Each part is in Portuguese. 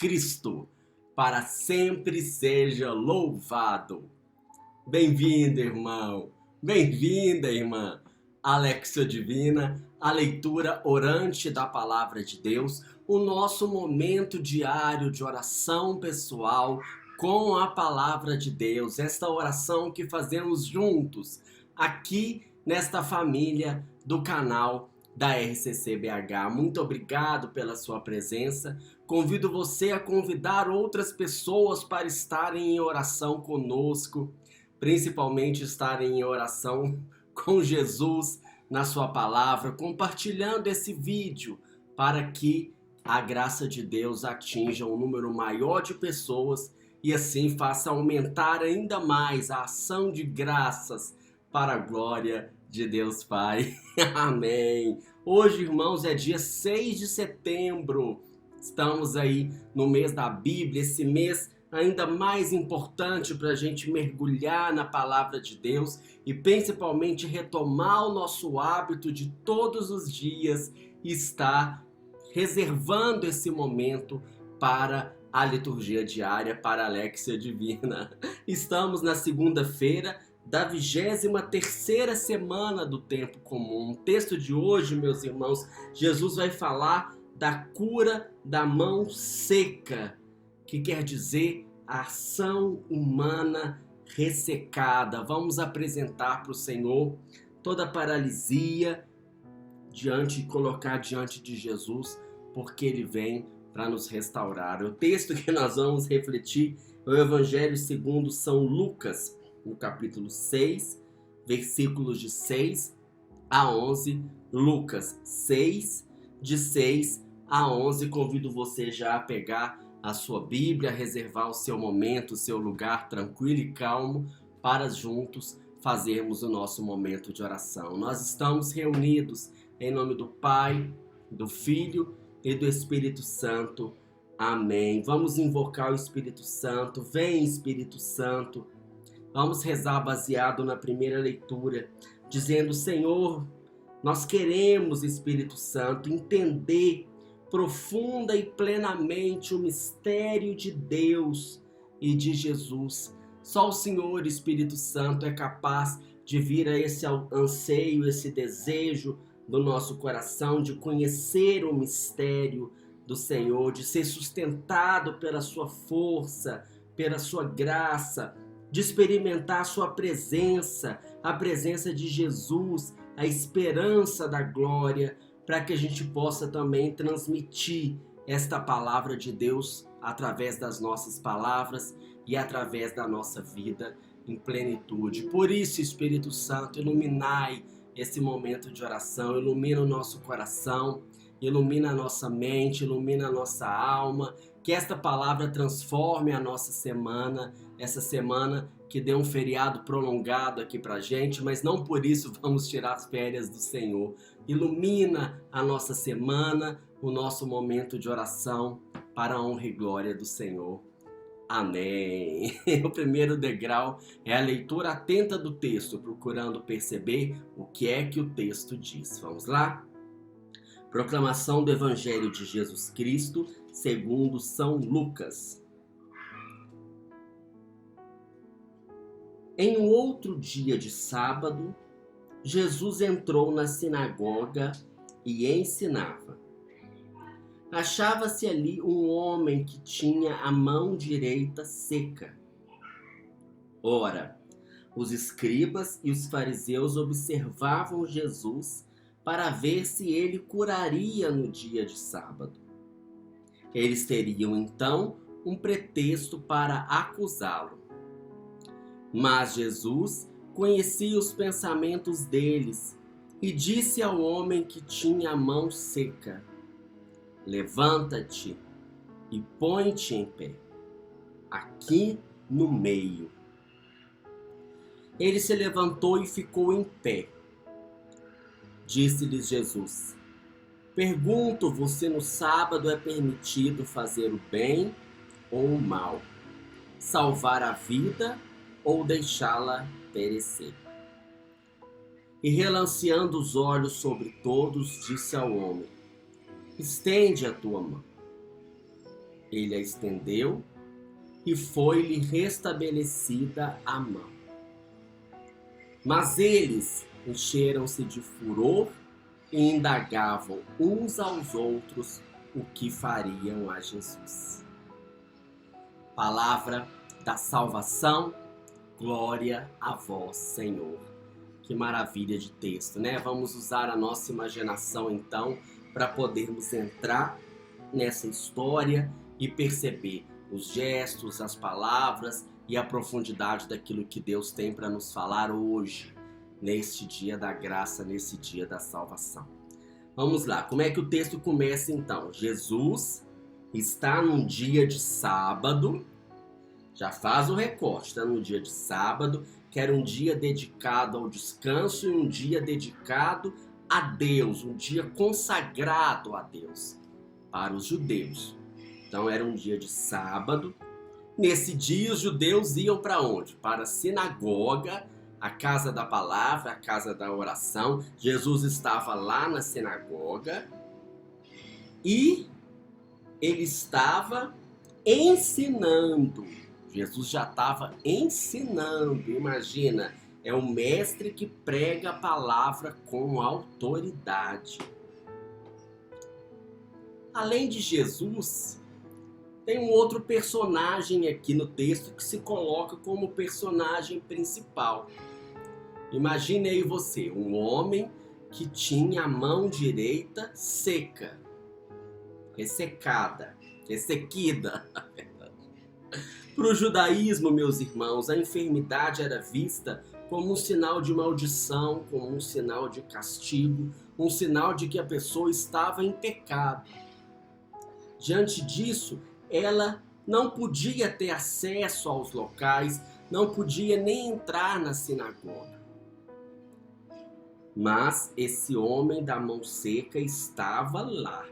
Cristo, para sempre seja louvado. Bem-vindo, irmão. Bem-vinda, irmã. Alexia Divina, a leitura orante da Palavra de Deus, o nosso momento diário de oração pessoal com a Palavra de Deus, esta oração que fazemos juntos aqui nesta família do canal da RCC BH. Muito obrigado pela sua presença. Convido você a convidar outras pessoas para estarem em oração conosco, principalmente estarem em oração com Jesus na sua palavra, compartilhando esse vídeo para que a graça de Deus atinja um número maior de pessoas e assim faça aumentar ainda mais a ação de graças para a glória de Deus Pai. Amém. Hoje, irmãos, é dia 6 de setembro. Estamos aí no mês da Bíblia, esse mês ainda mais importante para a gente mergulhar na palavra de Deus e principalmente retomar o nosso hábito de todos os dias estar reservando esse momento para a liturgia diária, para a Alexia Divina. Estamos na segunda-feira da 23ª semana do tempo comum. O texto de hoje, meus irmãos, Jesus vai falar da cura da mão seca, que quer dizer a ação humana ressecada. Vamos apresentar para o Senhor toda a paralisia colocar diante de Jesus, porque Ele vem para nos restaurar. O texto que nós vamos refletir é o Evangelho segundo São Lucas, no capítulo 6, versículos de 6 a 11. Lucas 6, de 6 a 11. Convido você já a pegar a sua Bíblia, reservar o seu momento, o seu lugar tranquilo e calmo para juntos fazermos o nosso momento de oração. Nós estamos reunidos em nome do Pai, do Filho e do Espírito Santo. Amém. Vamos invocar o Espírito Santo. Vem, Espírito Santo. Vamos rezar baseado na primeira leitura, dizendo: Senhor, nós queremos, Espírito Santo, entender profunda e plenamente o mistério de Deus e de Jesus. Só o Senhor, Espírito Santo, é capaz de vir a esse anseio, esse desejo do nosso coração, de conhecer o mistério do Senhor, de ser sustentado pela sua força, pela sua graça, de experimentar a sua presença, a presença de Jesus, a esperança da glória, para que a gente possa também transmitir esta palavra de Deus através das nossas palavras e através da nossa vida em plenitude. Por isso, Espírito Santo, iluminai esse momento de oração, ilumina o nosso coração, ilumina a nossa mente, ilumina a nossa alma, que esta palavra transforme a nossa semana, essa semana que deu um feriado prolongado aqui pra gente, mas não por isso vamos tirar as férias do Senhor. Ilumina a nossa semana, o nosso momento de oração para a honra e glória do Senhor. Amém. O primeiro degrau é a leitura atenta do texto, procurando perceber o que é que o texto diz. Vamos lá? Proclamação do Evangelho de Jesus Cristo, segundo São Lucas. Em um outro dia de sábado, Jesus entrou na sinagoga e ensinava. Achava-se ali um homem que tinha a mão direita seca. Ora, os escribas e os fariseus observavam Jesus para ver se ele curaria no dia de sábado. Eles teriam então um pretexto para acusá-lo. Mas Jesus conhecia os pensamentos deles e disse ao homem que tinha a mão seca: levanta-te e põe-te em pé, aqui no meio. Ele se levantou e ficou em pé. Disse-lhes Jesus: pergunto-vos se no sábado é permitido fazer o bem ou o mal, salvar a vida ou deixá-la perecer. E relanceando os olhos sobre todos, disse ao homem: estende a tua mão. Ele a estendeu e foi-lhe restabelecida a mão. Mas eles encheram-se de furor e indagavam uns aos outros o que fariam a Jesus. Palavra da salvação, glória a vós, Senhor. Que maravilha de texto, né? Vamos usar a nossa imaginação, então, para podermos entrar nessa história e perceber os gestos, as palavras e a profundidade daquilo que Deus tem para nos falar hoje, neste dia da graça, nesse dia da salvação. Vamos lá, como é que o texto começa então? Jesus está num dia de sábado, já faz o recorte, está num dia de sábado, que era um dia dedicado ao descanso e um dia dedicado a Deus, um dia consagrado a Deus para os judeus. Então era um dia de sábado. Nesse dia os judeus iam para onde? Para a sinagoga, a casa da palavra, a casa da oração. Jesus estava lá na sinagoga e ele estava ensinando. Jesus já estava ensinando. Imagina, é um mestre que prega a palavra com autoridade. Além de Jesus, tem um outro personagem aqui no texto que se coloca como personagem principal. Imagine aí você, um homem que tinha a mão direita seca, ressecada, ressequida. Para o judaísmo, meus irmãos, a enfermidade era vista como um sinal de maldição, como um sinal de castigo, um sinal de que a pessoa estava em pecado. Diante disso, ela não podia ter acesso aos locais, não podia nem entrar na sinagoga. Mas esse homem da mão seca estava lá.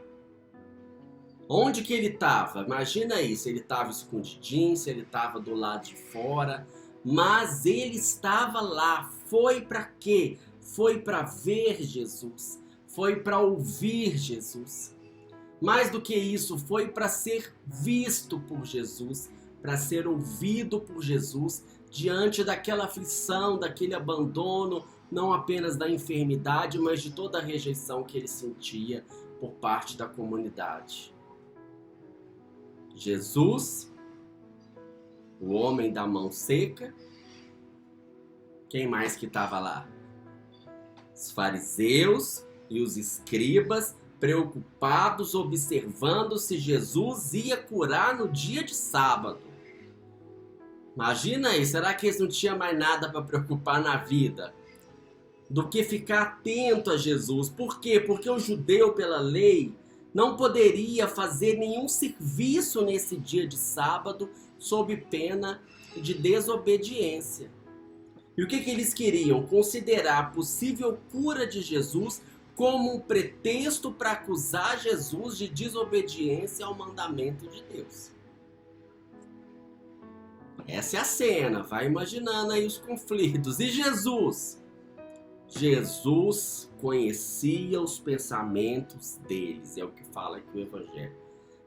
Onde que ele estava? Imagina isso, ele estava escondidinho, se ele estava do lado de fora, mas ele estava lá. Foi para quê? Foi para ver Jesus, foi para ouvir Jesus. Mais do que isso, foi para ser visto por Jesus, para ser ouvido por Jesus, diante daquela aflição, daquele abandono, não apenas da enfermidade, mas de toda a rejeição que ele sentia por parte da comunidade. Jesus, o homem da mão seca, quem mais que estava lá? Os fariseus e os escribas, preocupados, observando se Jesus ia curar no dia de sábado. Imagina aí, será que eles não tinham mais nada para preocupar na vida do que ficar atento a Jesus? Por quê? Porque o judeu, pela lei, não poderia fazer nenhum serviço nesse dia de sábado sob pena de desobediência. E o que eles queriam? Considerar a possível cura de Jesus como um pretexto para acusar Jesus de desobediência ao mandamento de Deus. Essa é a cena, vai imaginando aí os conflitos. E Jesus? Jesus conhecia os pensamentos deles, é o que fala aqui o Evangelho.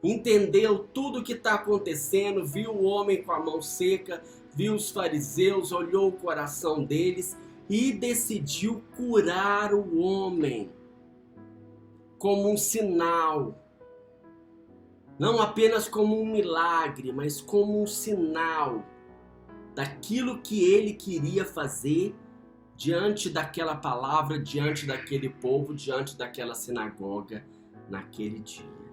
Entendeu tudo o que está acontecendo, viu o homem com a mão seca, viu os fariseus, olhou o coração deles e decidiu curar o homem como um sinal. Não apenas como um milagre, mas como um sinal daquilo que ele queria fazer diante daquela palavra, diante daquele povo, diante daquela sinagoga, naquele dia.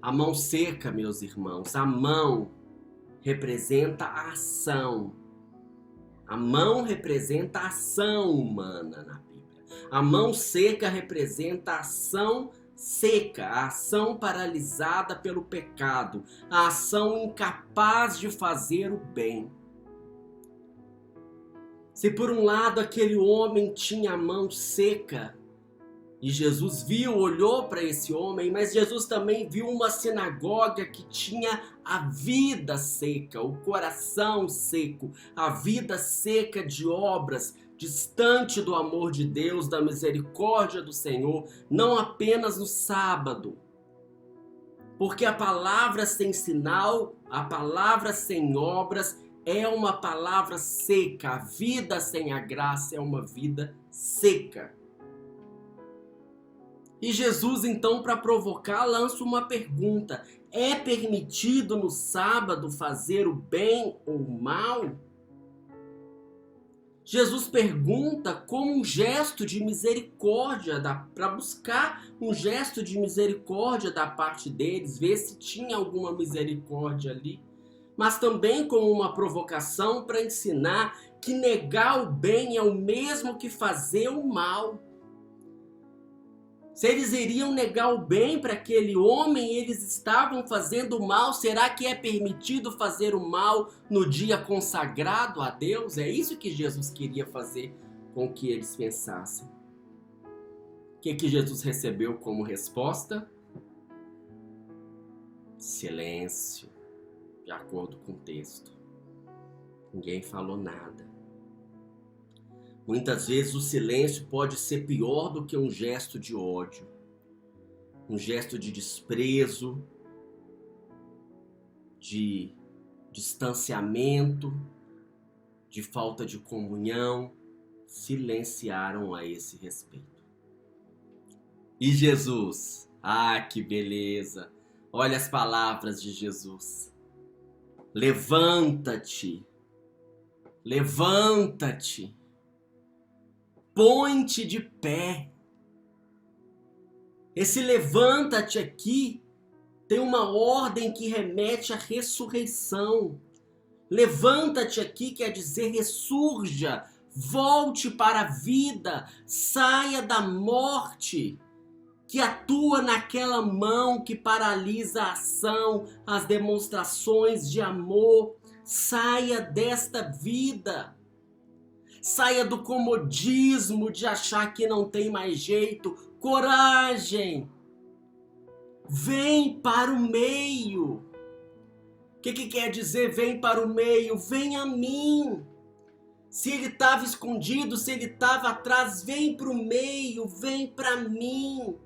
A mão seca, meus irmãos, a mão representa a ação. A mão representa a ação humana na Bíblia. A mão seca representa a ação seca, a ação paralisada pelo pecado, a ação incapaz de fazer o bem. Se por um lado aquele homem tinha a mão seca, e Jesus viu, olhou para esse homem, mas Jesus também viu uma sinagoga que tinha a vida seca, o coração seco, a vida seca de obras, distante do amor de Deus, da misericórdia do Senhor, não apenas no sábado. Porque a palavra sem sinal, a palavra sem obras é uma palavra seca. A vida sem a graça é uma vida seca. E Jesus, então, para provocar, lança uma pergunta: é permitido no sábado fazer o bem ou o mal? Jesus pergunta como um gesto de misericórdia, para buscar um gesto de misericórdia da parte deles, ver se tinha alguma misericórdia ali, mas também como uma provocação para ensinar que negar o bem é o mesmo que fazer o mal. Se eles iriam negar o bem para aquele homem, eles estavam fazendo o mal. Será que é permitido fazer o mal no dia consagrado a Deus? É isso que Jesus queria fazer com que eles pensassem. O que Jesus recebeu como resposta? Silêncio, de acordo com o texto. Ninguém falou nada. Muitas vezes o silêncio pode ser pior do que um gesto de ódio, um gesto de desprezo, de distanciamento, de falta de comunhão. Silenciaram a esse respeito. E Jesus? Ah, que beleza! Olha as palavras de Jesus. Levanta-te, levanta-te. Põe-te de pé. Esse levanta-te aqui tem uma ordem que remete à ressurreição. Levanta-te aqui quer dizer ressurja, volte para a vida, saia da morte que atua naquela mão que paralisa a ação, as demonstrações de amor. Saia desta vida. Saia do comodismo de achar que não tem mais jeito. Coragem! Vem para o meio. O que quer dizer vem para o meio? Vem a mim. Se ele estava escondido, se ele estava atrás, vem para o meio, vem para mim.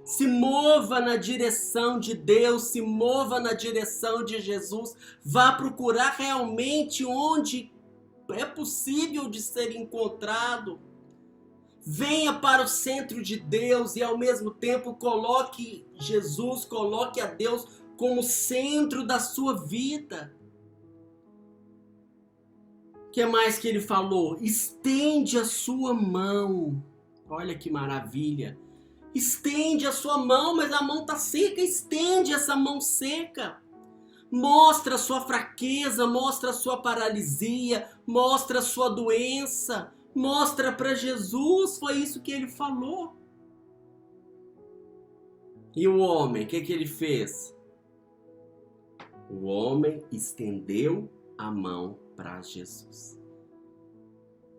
Se mova na direção de Deus, se mova na direção de Jesus. Vá procurar realmente onde é possível de ser encontrado. Venha para o centro de Deus e ao mesmo tempo coloque Jesus, coloque a Deus como centro da sua vida. O que mais que ele falou? Estende a sua mão. Olha que maravilha. Estende a sua mão, mas a mão está seca. Estende essa mão seca. Mostra a sua fraqueza, mostra a sua paralisia, mostra a sua doença, mostra para Jesus, foi isso que ele falou. E o homem, o que ele fez? O homem estendeu a mão para Jesus.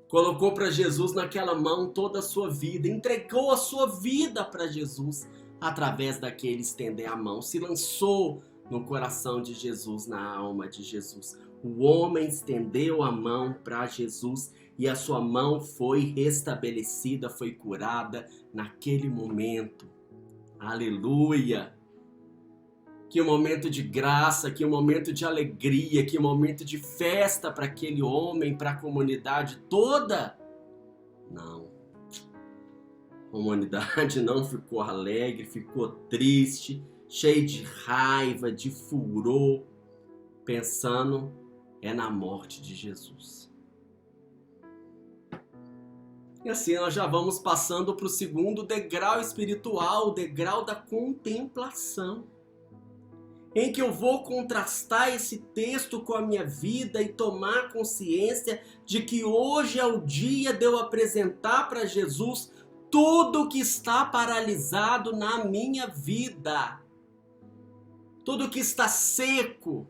Colocou para Jesus naquela mão toda a sua vida, entregou a sua vida para Jesus através daquele estender a mão, se lançou no coração de Jesus, na alma de Jesus. O homem estendeu a mão para Jesus e a sua mão foi restabelecida, foi curada naquele momento. Aleluia! Que momento de graça, que momento de alegria, que momento de festa para aquele homem, para a comunidade toda. Não. A comunidade não ficou alegre, ficou triste, cheio de raiva, de furor, pensando na morte de Jesus. E assim nós já vamos passando para o segundo degrau espiritual, o degrau da contemplação, em que eu vou contrastar esse texto com a minha vida e tomar consciência de que hoje é o dia de eu apresentar para Jesus tudo que está paralisado na minha vida. Tudo que está seco,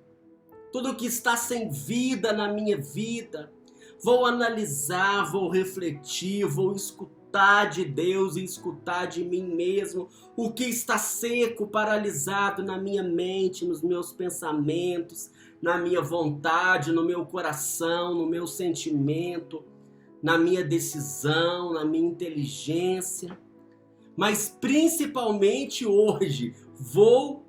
tudo que está sem vida na minha vida. Vou analisar, vou refletir, vou escutar de Deus e escutar de mim mesmo o que está seco, paralisado na minha mente, nos meus pensamentos, na minha vontade, no meu coração, no meu sentimento, na minha decisão, na minha inteligência. Mas principalmente hoje, vou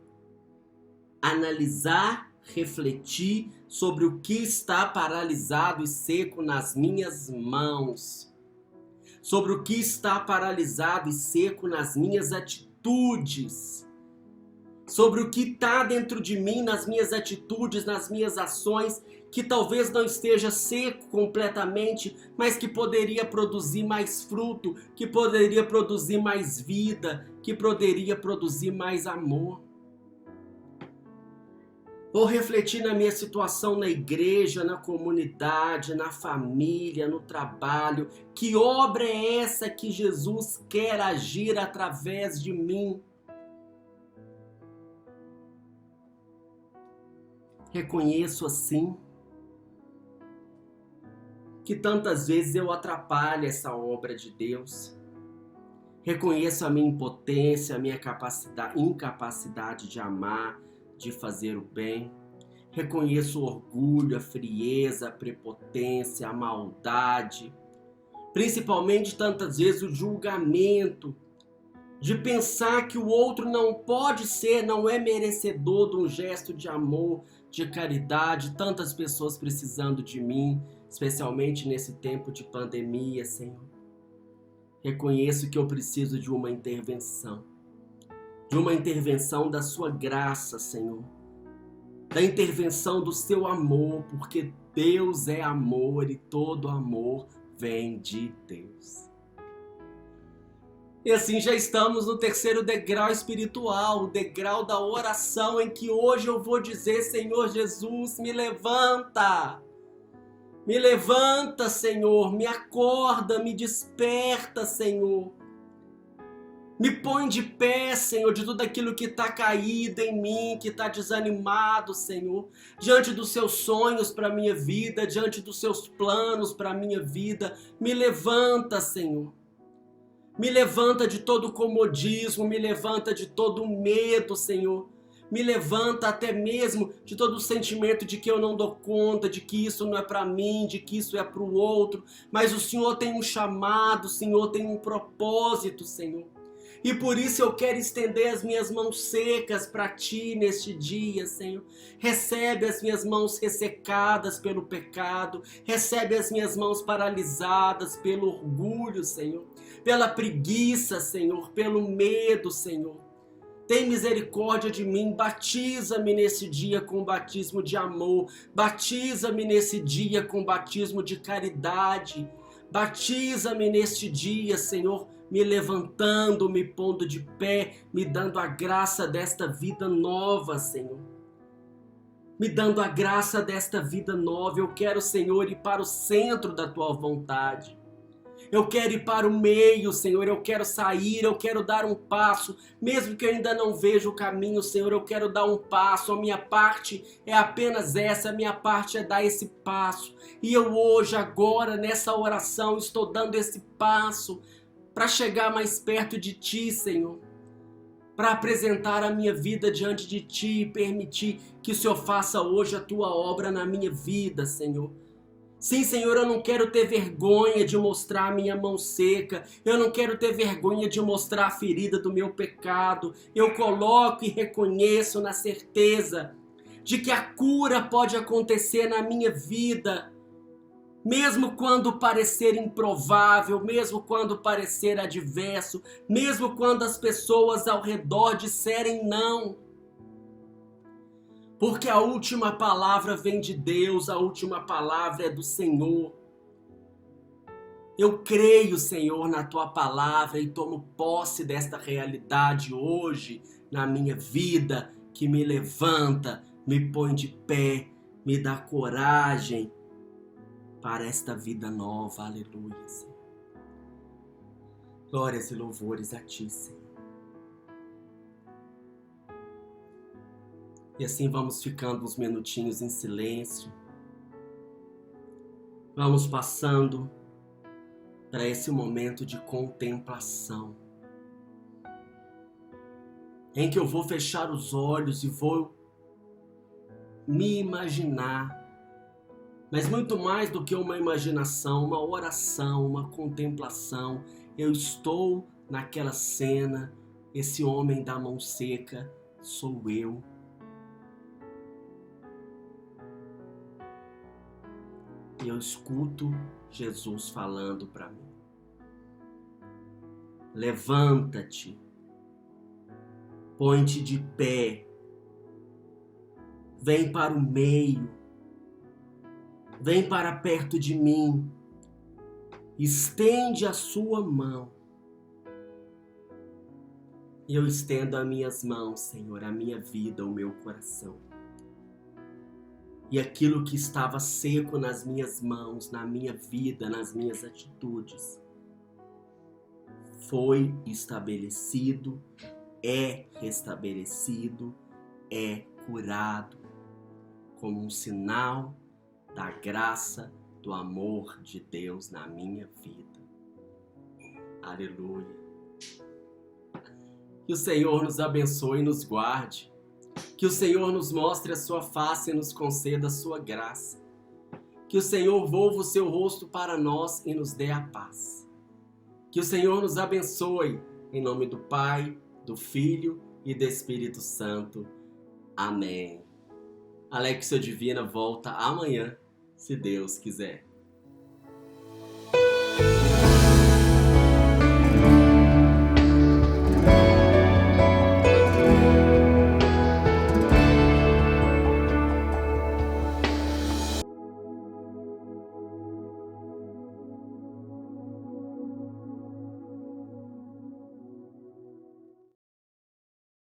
analisar, refletir sobre o que está paralisado e seco nas minhas mãos, sobre o que está paralisado e seco nas minhas atitudes, sobre o que está dentro de mim, nas minhas atitudes, nas minhas ações, que talvez não esteja seco completamente, mas que poderia produzir mais fruto, que poderia produzir mais vida, que poderia produzir mais amor. Vou refletir na minha situação na igreja, na comunidade, na família, no trabalho. Que obra é essa que Jesus quer agir através de mim? Reconheço assim que tantas vezes eu atrapalho essa obra de Deus. Reconheço a minha impotência, a minha incapacidade de amar, de fazer o bem. Reconheço o orgulho, a frieza, a prepotência, a maldade. Principalmente tantas vezes o julgamento, de pensar que o outro não pode ser, não é merecedor de um gesto de amor, de caridade. Tantas pessoas precisando de mim, especialmente nesse tempo de pandemia, Senhor. Reconheço que eu preciso de uma intervenção da sua graça, Senhor, da intervenção do seu amor, porque Deus é amor e todo amor vem de Deus. E assim já estamos no terceiro degrau espiritual, o degrau da oração, em que hoje eu vou dizer: Senhor Jesus, me levanta. Me levanta, Senhor, me acorda, me desperta, Senhor. Me põe de pé, Senhor, de tudo aquilo que está caído em mim, que está desanimado, Senhor. Diante dos seus sonhos para a minha vida, diante dos seus planos para a minha vida. Me levanta, Senhor. Me levanta de todo comodismo, me levanta de todo medo, Senhor. Me levanta até mesmo de todo o sentimento de que eu não dou conta, de que isso não é para mim, de que isso é para o outro. Mas o Senhor tem um chamado, o Senhor tem um propósito, Senhor. E por isso eu quero estender as minhas mãos secas para Ti neste dia, Senhor. Recebe as minhas mãos ressecadas pelo pecado. Recebe as minhas mãos paralisadas pelo orgulho, Senhor. Pela preguiça, Senhor. Pelo medo, Senhor. Tem misericórdia de mim, batiza-me nesse dia com o batismo de amor. Batiza-me nesse dia com o batismo de caridade. Batiza-me neste dia, Senhor, me levantando, me pondo de pé, me dando a graça desta vida nova, Senhor. Me dando a graça desta vida nova. Eu quero, Senhor, ir para o centro da Tua vontade. Eu quero ir para o meio, Senhor, eu quero sair, eu quero dar um passo, mesmo que eu ainda não veja o caminho, Senhor, eu quero dar um passo. A minha parte é apenas essa, a minha parte é dar esse passo. E eu hoje, agora, nessa oração, estou dando esse passo para chegar mais perto de Ti, Senhor, para apresentar a minha vida diante de Ti e permitir que o Senhor faça hoje a Tua obra na minha vida, Senhor. Sim, Senhor, eu não quero ter vergonha de mostrar a minha mão seca. Eu não quero ter vergonha de mostrar a ferida do meu pecado. Eu coloco e reconheço na certeza de que a cura pode acontecer na minha vida, mesmo quando parecer improvável, mesmo quando parecer adverso, mesmo quando as pessoas ao redor disserem não. Porque a última palavra vem de Deus, a última palavra é do Senhor. Eu creio, Senhor, na Tua palavra e tomo posse desta realidade hoje na minha vida, que me levanta, me põe de pé, me dá coragem para esta vida nova. Aleluia, Senhor. Glórias e louvores a Ti, Senhor. E assim vamos ficando uns minutinhos em silêncio. Vamos passando para esse momento de contemplação, em que eu vou fechar os olhos e vou me imaginar, mas muito mais do que uma imaginação, uma oração, uma contemplação. Eu estou naquela cena, esse homem da mão seca sou eu. e eu escuto Jesus falando para mim: levanta-te, põe-te de pé, vem para o meio, vem para perto de mim, estende a sua mão. E eu estendo as minhas mãos, Senhor, a minha vida, o meu coração. E aquilo que estava seco nas minhas mãos, na minha vida, nas minhas atitudes, foi estabelecido, é restabelecido, é curado, como um sinal da graça, do amor de Deus na minha vida. Aleluia. Que o Senhor nos abençoe e nos guarde. Que o Senhor nos mostre a sua face e nos conceda a sua graça. Que o Senhor volva o seu rosto para nós e nos dê a paz. Que o Senhor nos abençoe, em nome do Pai, do Filho e do Espírito Santo. Amém. Alexia Divina volta amanhã, se Deus quiser.